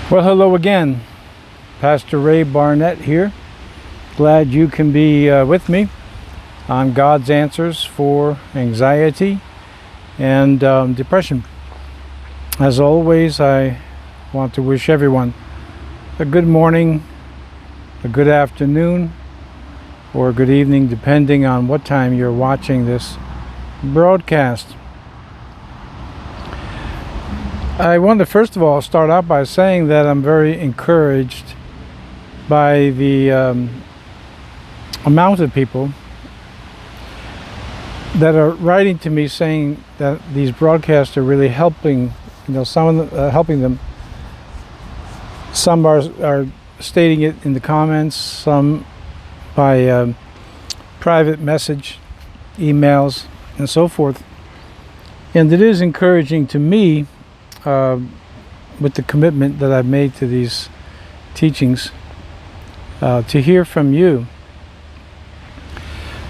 Well, hello again. Pastor Ray Barnett here. Glad you can be with me on God's answers for anxiety and depression. As always, I want to wish everyone a good morning, a good afternoon, or a good evening, depending on what time you're watching this broadcast. I want to first of all start out by saying that I'm very encouraged by the amount of people that are writing to me saying that these broadcasts are really helping. Some of them, helping them. Some are stating it in the comments, some by private message, emails, and so forth. And it is encouraging to me, with the commitment that I've made to these teachings, to hear from you.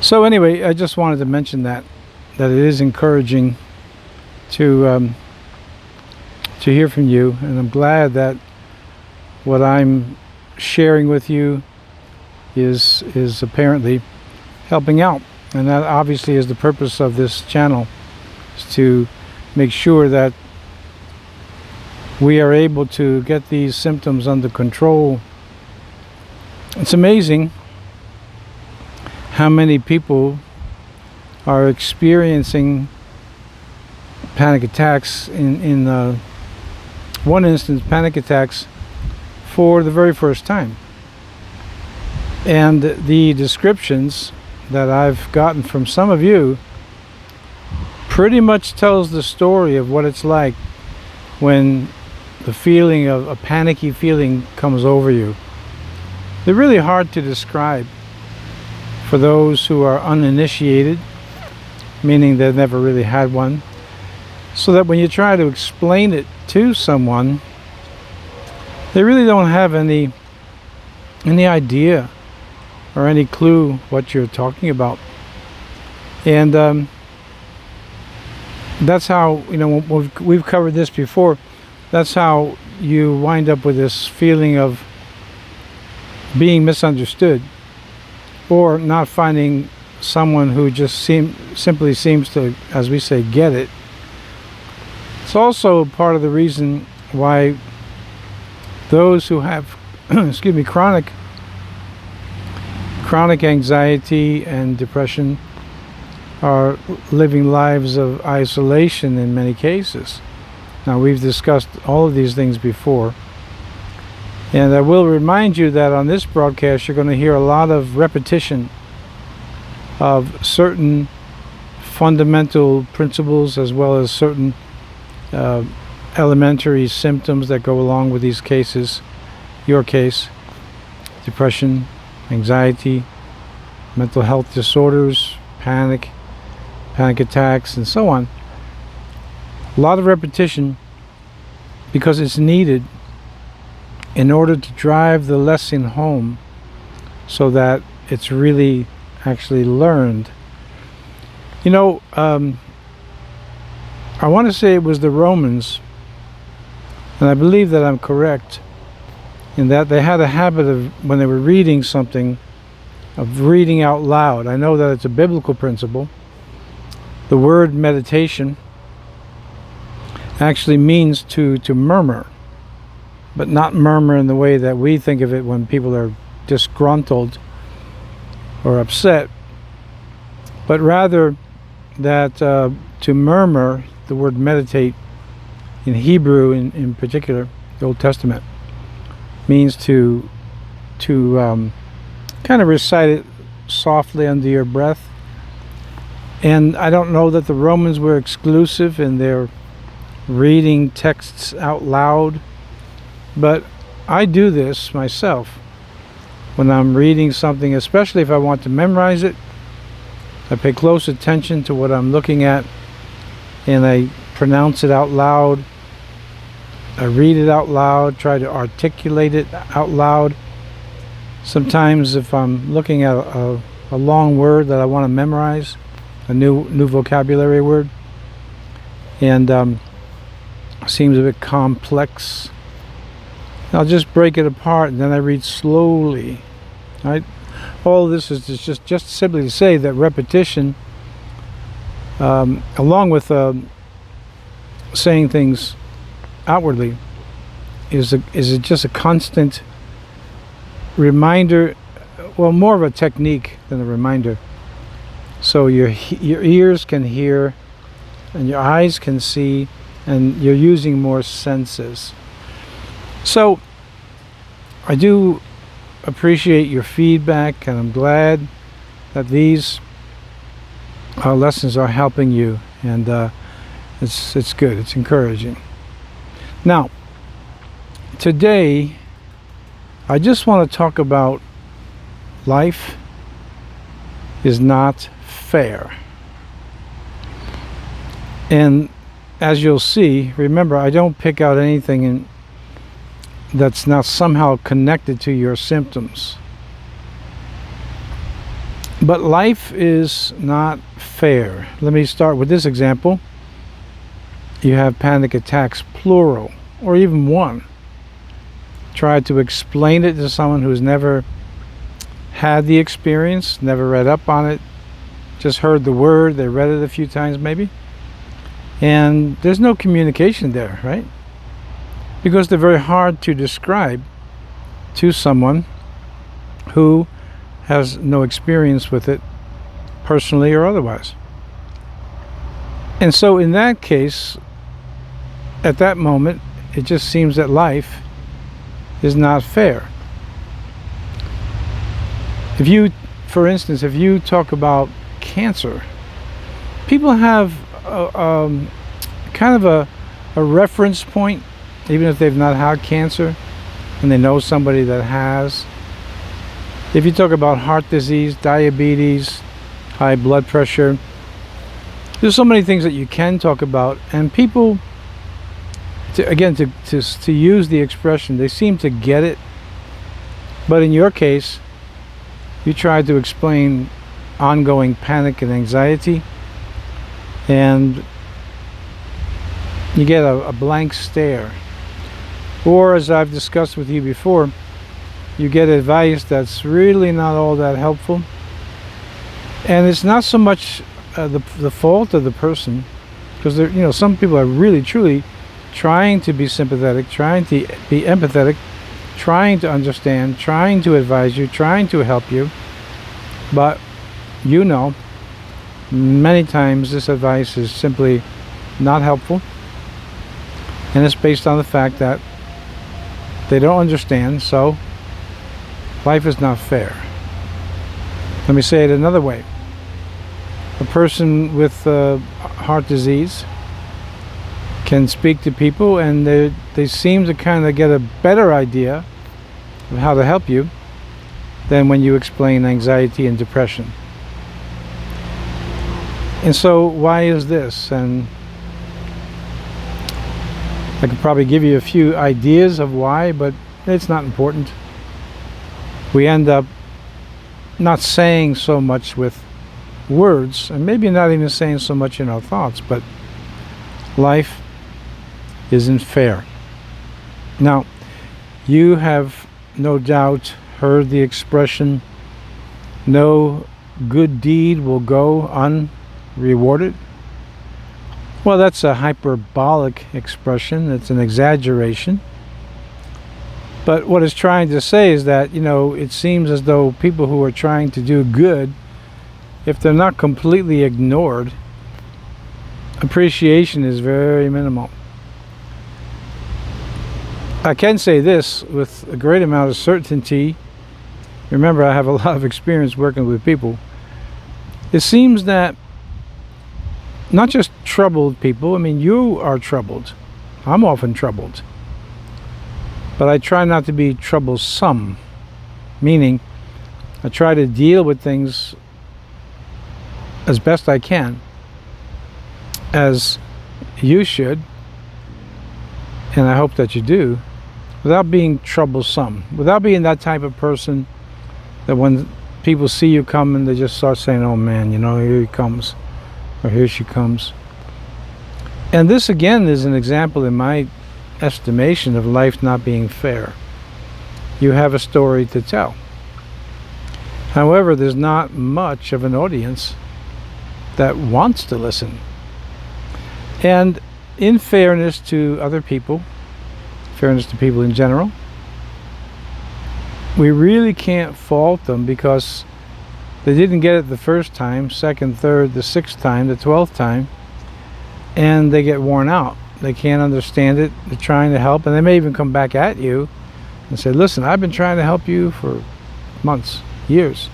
So anyway, I just wanted to mention that it is encouraging to hear from you, and I'm glad that what I'm sharing with you is apparently helping out, and that obviously is the purpose of this channel, is to make sure that we are able to get these symptoms under control. It's amazing how many people are experiencing panic attacks, in one instance panic attacks for the very first time. And the descriptions that I've gotten from some of you pretty much tells the story of what it's like when the feeling of a panicky feeling comes over you. They're really hard to describe for those who are uninitiated, meaning they've never really had one, so that when you try to explain it to someone, they really don't have any idea or any clue what you're talking about. And that's how, we've covered this before, that's how you wind up with this feeling of being misunderstood, or not finding someone who just simply seems to, as we say, get it. It's also part of the reason why those who have chronic anxiety and depression are living lives of isolation in many cases. Now, we've discussed all of these things before, and I will remind you that on this broadcast you're going to hear a lot of repetition of certain fundamental principles, as well as certain elementary symptoms that go along with these cases. Your case: depression, anxiety, mental health disorders, panic attacks, and so on. A lot of repetition, because it's needed in order to drive the lesson home, so that it's really actually learned. I want to say it was the Romans, and I believe that I'm correct, in that they had a habit of, when they were reading something, of reading out loud. I know that it's a biblical principle. The word meditation actually means to murmur, but not murmur in the way that we think of it when people are disgruntled or upset, but rather that to murmur, the word meditate in Hebrew in particular, the Old Testament, means to kind of recite it softly under your breath. And I don't know that the Romans were exclusive in their reading texts out loud, but I do this myself when I'm reading something, especially if I want to memorize it. I pay close attention to what I'm looking at, and I pronounce it out loud. I read it out loud, try to articulate it out loud. Sometimes if I'm looking at a long word that I want to memorize, a new vocabulary word, and seems a bit complex, I'll just break it apart, and then I read slowly. Right? All this is just simply to say that repetition, along with saying things outwardly, is just a constant reminder. Well, more of a technique than a reminder. So your ears can hear, and your eyes can see, and you're using more senses. So I do appreciate your feedback, and I'm glad that these lessons are helping you, and it's good. It's encouraging. Now, today I just want to talk about life is not fair. And as you'll see, remember, I don't pick out anything that's not somehow connected to your symptoms. But life is not fair. Let me start with this example. You have panic attacks, plural, or even one. Try to explain it to someone who's never had the experience, never read up on it, just heard the word, they read it a few times maybe, and there's no communication there, right? Because they're very hard to describe to someone who has no experience with it personally or otherwise. And so in that case, at that moment, it just seems that life is not fair. If you, for instance, if you talk about cancer, people have kind of a reference point, even if they've not had cancer and they know somebody that has. If you talk about heart disease, diabetes, high blood pressure, there's so many things that you can talk about, and people, to use the expression, they seem to get it. But in your case, you try to explain ongoing panic and anxiety, and you get a blank stare. Or, as I've discussed with you before, you get advice that's really not all that helpful. And it's not so much the fault of the person, because some people are really truly trying to be sympathetic, trying to be empathetic, trying to understand, trying to advise you, trying to help you. But many times this advice is simply not helpful, and it's based on the fact that they don't understand. So life is not fair. Let me say it another way. A person with heart disease can speak to people, and they seem to kind of get a better idea of how to help you than when you explain anxiety and depression. And so why is this? And I could probably give you a few ideas of why, but it's not important. We end up not saying so much with words, and maybe not even saying so much in our thoughts, but life isn't fair. Now, you have no doubt heard the expression, no good deed will go unrewarded. Well, that's a hyperbolic expression. It's an exaggeration. But what it's trying to say is that, it seems as though people who are trying to do good, if they're not completely ignored, appreciation is very minimal. I can say this with a great amount of certainty. Remember, I have a lot of experience working with people. It seems that not just troubled people, you are troubled. I'm often troubled. But I try not to be troublesome, meaning I try to deal with things as best I can, as you should, and I hope that you do, without being troublesome, without being that type of person that when people see you coming, they just start saying, oh man, here he comes, or here she comes. And this again is an example in my estimation of life not being fair. You have a story to tell. However, there's not much of an audience that wants to listen. And in fairness to other people, fairness to people in general, we really can't fault them because they didn't get it the first time, second, third, the sixth time, the 12th time, and they get worn out. They can't understand it. They're trying to help, and they may even come back at you and say, listen, I've been trying to help you for months, years,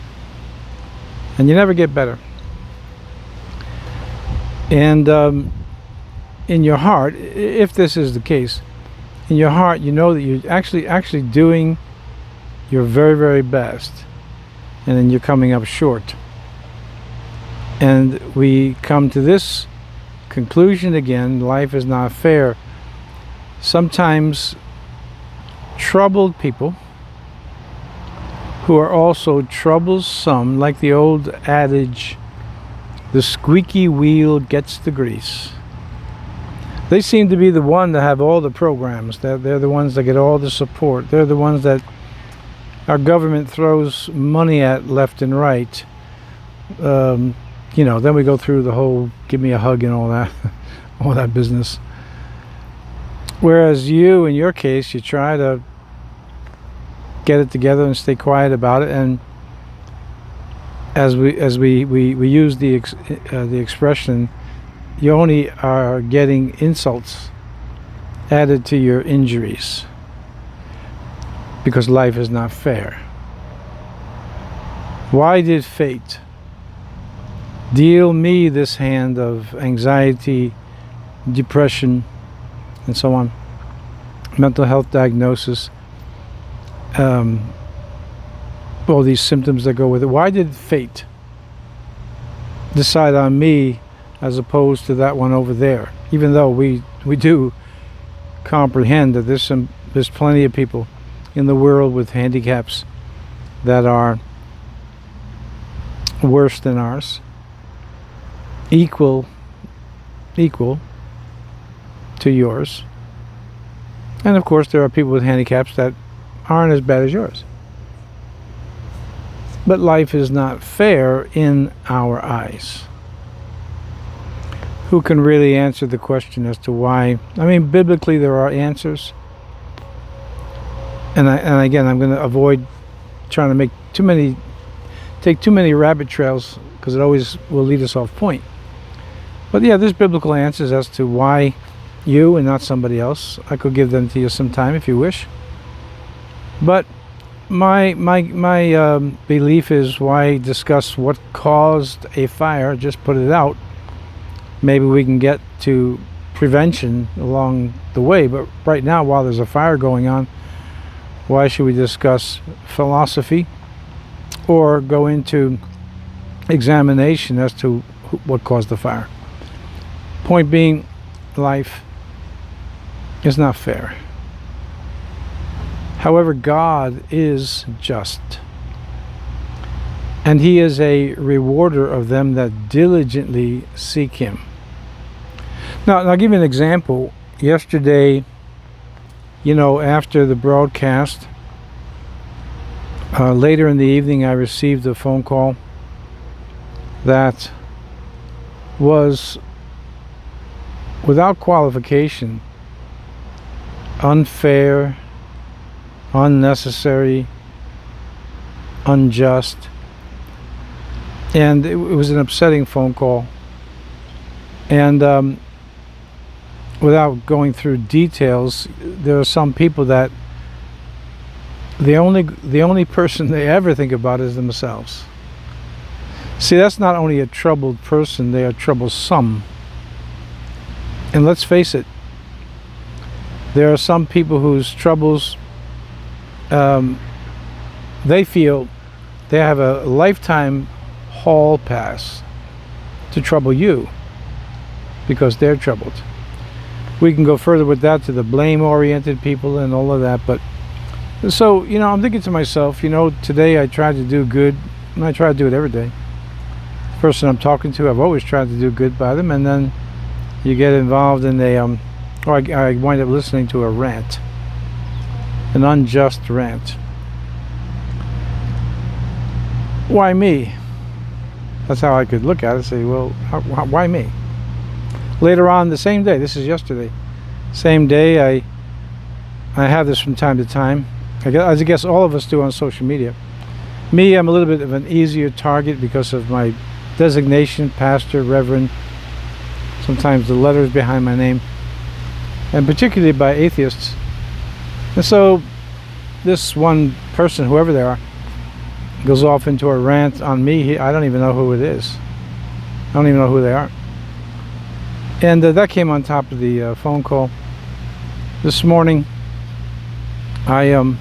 and you never get better. And in your heart, if this is the case, in your heart you know that you're actually doing your very, very best, and then you're coming up short. And we come to this conclusion again: life is not fair. Sometimes troubled people who are also troublesome, like the old adage, the squeaky wheel gets the grease. They seem to be the one that have all the programs. They're the ones that get all the support. They're the ones that our government throws money at left and right. Then we go through the whole give me a hug and all that all that business. Whereas you, in your case, you try to get it together and stay quiet about it. And as we use the expression, you only are getting insults added to your injuries, because life is not fair. Why did fate deal me this hand of anxiety, depression, and so on, mental health diagnosis, all these symptoms that go with it? Why did fate decide on me as opposed to that one over there? Even though we do comprehend that there's plenty of people in the world with handicaps that are worse than ours, equal to yours. And of course there are people with handicaps that aren't as bad as yours. But life is not fair in our eyes. Who can really answer the question as to why? I mean, biblically there are answers. And again, I'm going to avoid trying to take too many rabbit trails, because it always will lead us off point. But yeah, there's biblical answers as to why you and not somebody else. I could give them to you sometime if you wish. But my belief is, why discuss what caused a fire? Just put it out. Maybe we can get to prevention along the way. But right now, while there's a fire going on, why should we discuss philosophy or go into examination as to what caused the fire? Point being, life is not fair. However, God is just, and He is a rewarder of them that diligently seek Him. Now, I'll give you an example. Yesterday, after the broadcast, later in the evening, I received a phone call that was, without qualification, unfair, unnecessary, unjust, and it was an upsetting phone call. And without going through details, there are some people that the only person they ever think about is themselves. See, that's not only a troubled person, they are troublesome. And let's face it, there are some people whose troubles, they feel they have a lifetime hall pass to trouble you because they're troubled. We can go further with that to the blame-oriented people and all of that. But so, I'm thinking to myself, today I tried to do good, and I try to do it every day. The person I'm talking to, I've always tried to do good by them, and then you get involved in a Or I wind up listening to a rant, an unjust rant. Why me? That's how I could look at it and say, well, why me? Later on the same day, this is yesterday, same day, I have this from time to time, as I guess all of us do on social media. Me, I'm a little bit of an easier target because of my designation, pastor, reverend, sometimes the letters behind my name, and particularly by atheists. And so this one person, whoever they are, goes off into a rant on me. I don't even know who it is. I don't even know who they are. And that came on top of the phone call. This morning, I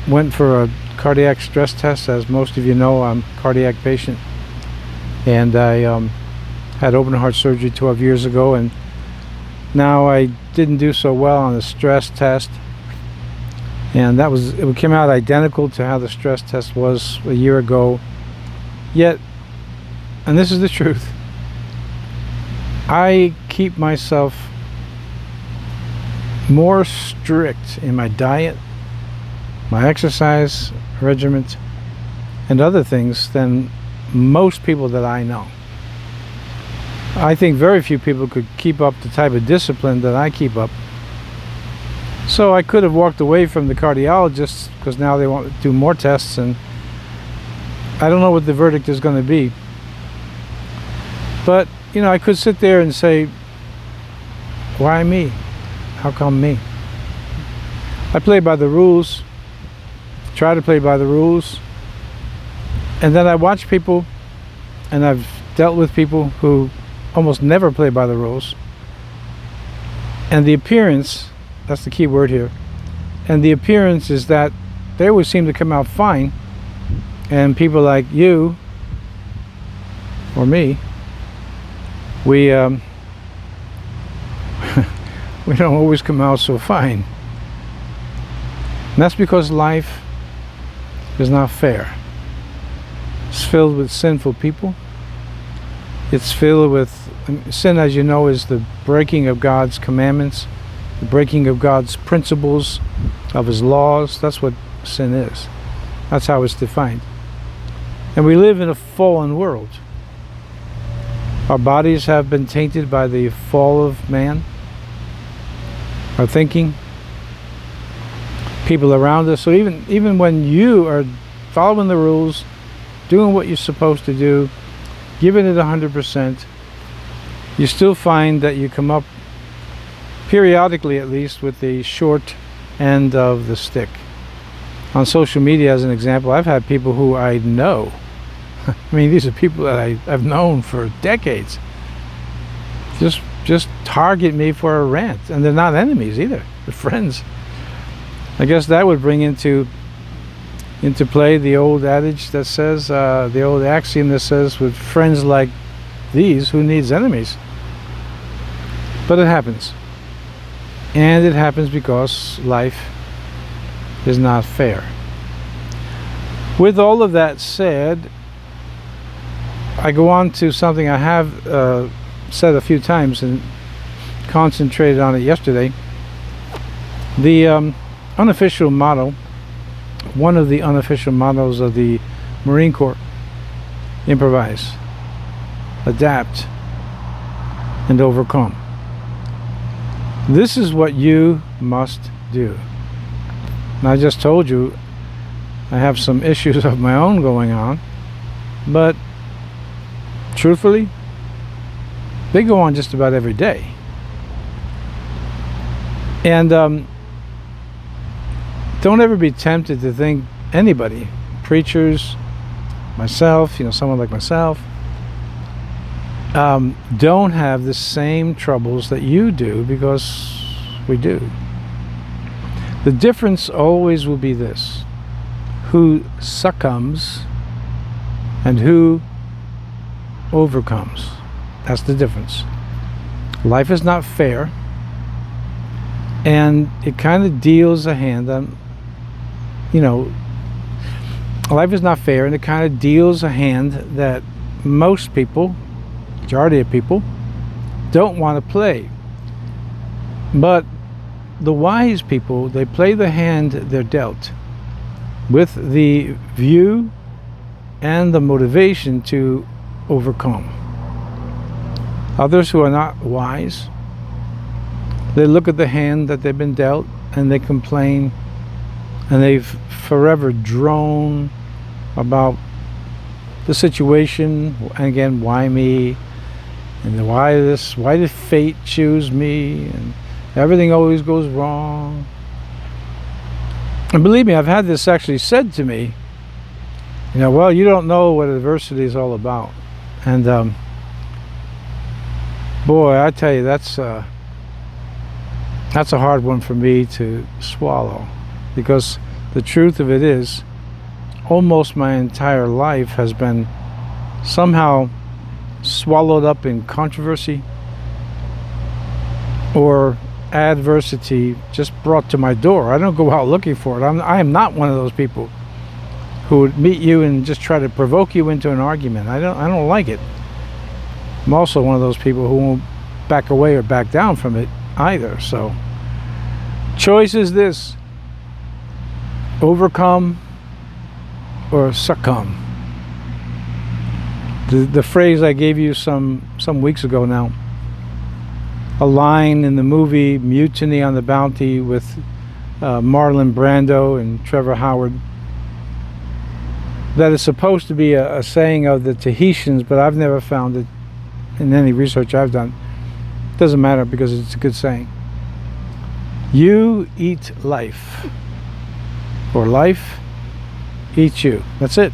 went for a cardiac stress test. As most of you know, I'm a cardiac patient. And I had open heart surgery 12 years ago, and now I didn't do so well on the stress test. And it came out identical to how the stress test was a year ago. Yet, and this is the truth, I keep myself more strict in my diet, my exercise regimen, and other things than most people that I know. I think very few people could keep up the type of discipline that I keep up. So I could have walked away from the cardiologist because now they want to do more tests, and I don't know what the verdict is going to be. But, you know, I could sit there and say, why me? How come me? I play by the rules, try to play by the rules, and then I watch people, and I've dealt with people who almost never play by the rules, and the appearance, that's the key word here, and the appearance is that they always seem to come out fine, and people like you or me, we we don't always come out so fine. And that's because life is not fair. It's filled with sinful people. It's filled with sin, as you know, is the breaking of God's commandments, the breaking of God's principles, of His laws. That's what sin is. That's how it's defined. And we live in a fallen world. Our bodies have been tainted by the fall of man. Our thinking, people around us. So even when you are following the rules, doing what you're supposed to do, giving it 100%, you still find that you come up periodically, at least, with the short end of the stick. On social media, as an example, I've had people who I know. I mean, these are people that I've known for decades. Just target me for a rant, and they're not enemies either. They're friends. I guess that would bring into play the old adage that says, the old axiom that says, with friends like these, who needs enemies? But it happens. And it happens because life is not fair. With all of that said, I go on to something I have said a few times and concentrated on it yesterday. The unofficial motto, one of the unofficial mottos of the Marine Corps: improvise, adapt, and overcome. This is what you must do. And I just told you I have some issues of my own going on, but truthfully, they go on just about every day. And don't ever be tempted to think anybody, preachers, myself, someone like myself, don't have the same troubles that you do, because we do. The difference always will be this: who succumbs and who overcomes. That's the difference. Life is not fair, and it kind of deals a hand on, life is not fair, and it kind of deals a hand that most people, majority of people, don't want to play. But the wise people, they play the hand they're dealt with the view and the motivation to overcome. Others who are not wise, they look at the hand that they've been dealt and they complain, and they've forever drone about the situation, and again, why me, and why this, why did fate choose me, and everything always goes wrong. And believe me, I've had this actually said to me, well, you don't know what adversity is all about. And boy, I tell you, that's a hard one for me to swallow, because the truth of it is, almost my entire life has been somehow swallowed up in controversy or adversity just brought to my door. I don't go out looking for it. I am not one of those people who would meet you and just try to provoke you into an argument. I don't like it. I'm also one of those people who won't back away or back down from it either. So choice is this: overcome or succumb. The phrase I gave you some weeks ago now, a line in the movie Mutiny on the Bounty with Marlon Brando and Trevor Howard, that is supposed to be a saying of the Tahitians, but I've never found it in any research I've done. It doesn't matter, because it's a good saying. You eat life, or life eats you. That's it.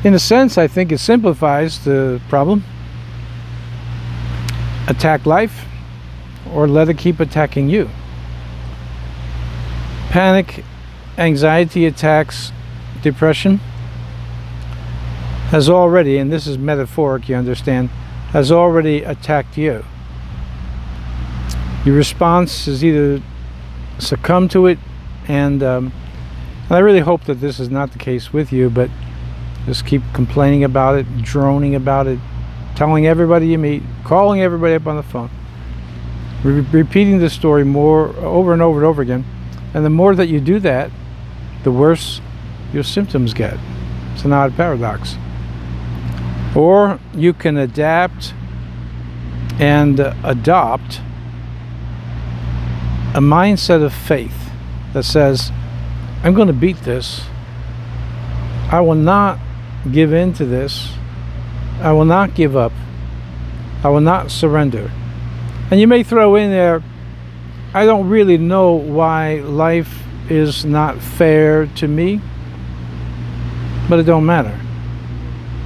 In a sense, I think it simplifies the problem. Attack life, or let it keep attacking you. Panic, anxiety attacks, depression has already, and this is metaphoric, you understand, has already attacked you. Your response is either succumb to it, and I really hope that this is not the case with you, but just keep complaining about it, droning about it, telling everybody you meet, calling everybody up on the phone, repeating the story over and over and over again. And the more that you do that, the worse your symptoms get. It's an odd paradox. Or you can adapt and adopt a mindset of faith that says, I'm going to beat this. I will not give in to this. I will not give up. I will not surrender. And you may throw in there, I don't really know why life is not fair to me, but it don't matter,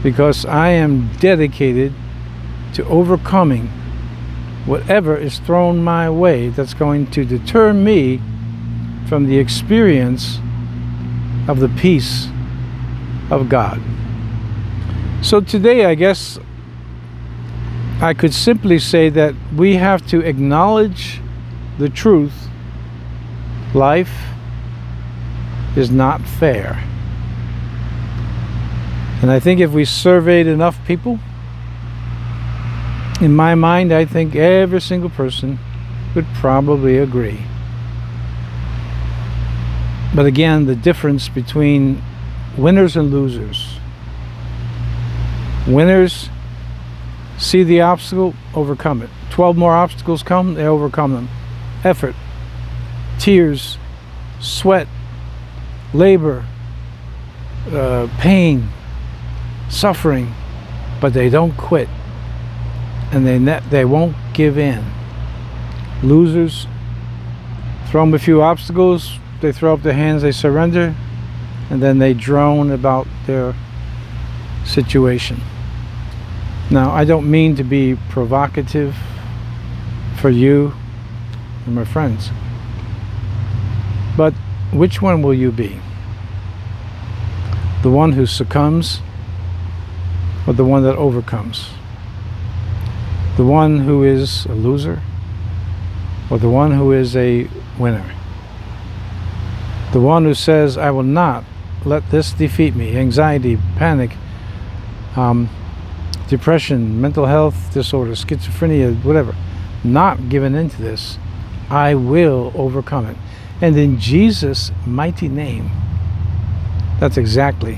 because I am dedicated to overcoming whatever is thrown my way that's going to deter me from the experience of the peace of God. So today, I guess I could simply say that we have to acknowledge the truth. Life is not fair. And I think if we surveyed enough people, in my mind, I think every single person would probably agree. But again, the difference between winners and losers. Winners see the obstacle, overcome it. 12 more obstacles come, they overcome them. Effort, tears, sweat, labor, pain, suffering, but they don't quit, and they won't give in. Losers, throw them a few obstacles, they throw up their hands, they surrender, and then they drone about their situation. Now, I don't mean to be provocative for you and my friends, but which one will you be? The one who succumbs, or the one that overcomes? The one who is a loser, or the one who is a winner? The one who says, I will not let this defeat me. Anxiety, panic, depression, mental health disorders, schizophrenia, whatever. Not giving into this. I will overcome it. And in Jesus' mighty name, that's exactly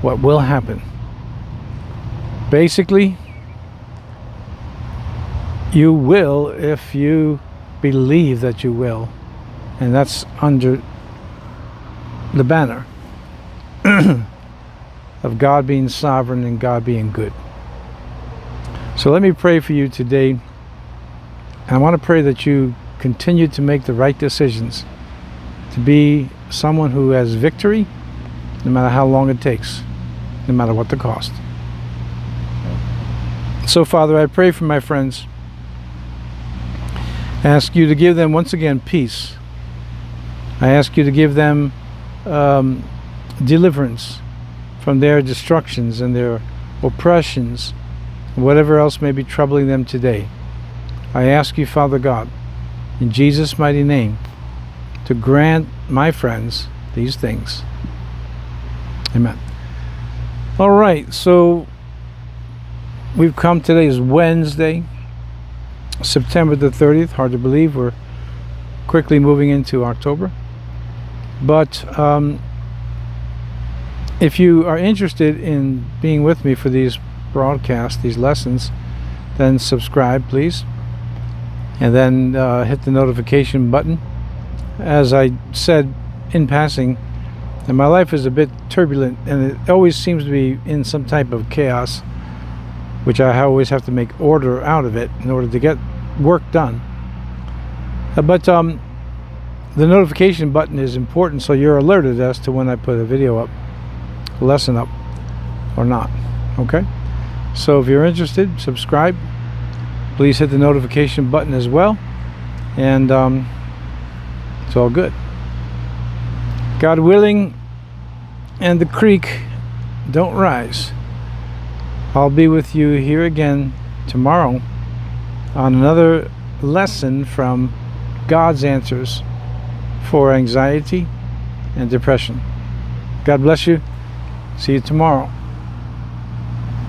what will happen. Basically, you will if you believe that you will. And that's under the banner of God being sovereign and God being good. So let me pray for you today. I want to pray that you continue to make the right decisions, to be someone who has victory no matter how long it takes, no matter what the cost. So Father, I pray for my friends. I ask you to give them once again peace. I ask you to give them deliverance from their destructions and their oppressions, whatever else may be troubling them today. I ask you, Father God, in Jesus' mighty name, to grant my friends these things. Amen. All right, so we've come, today is Wednesday, September the 30th. Hard to believe we're quickly moving into October. But if you are interested in being with me for these broadcasts, these lessons, then subscribe, please. And then hit the notification button. As I said in passing, and my life is a bit turbulent, and it always seems to be in some type of chaos, which I always have to make order out of it in order to get work done. But the notification button is important, so you're alerted as to when I put a video up, a lesson up, or not. Okay? So if you're interested, subscribe. Please hit the notification button as well, and it's all good. God willing, and the creek don't rise, I'll be with you here again tomorrow on another lesson from God's answers for anxiety and depression. God bless you. See you tomorrow.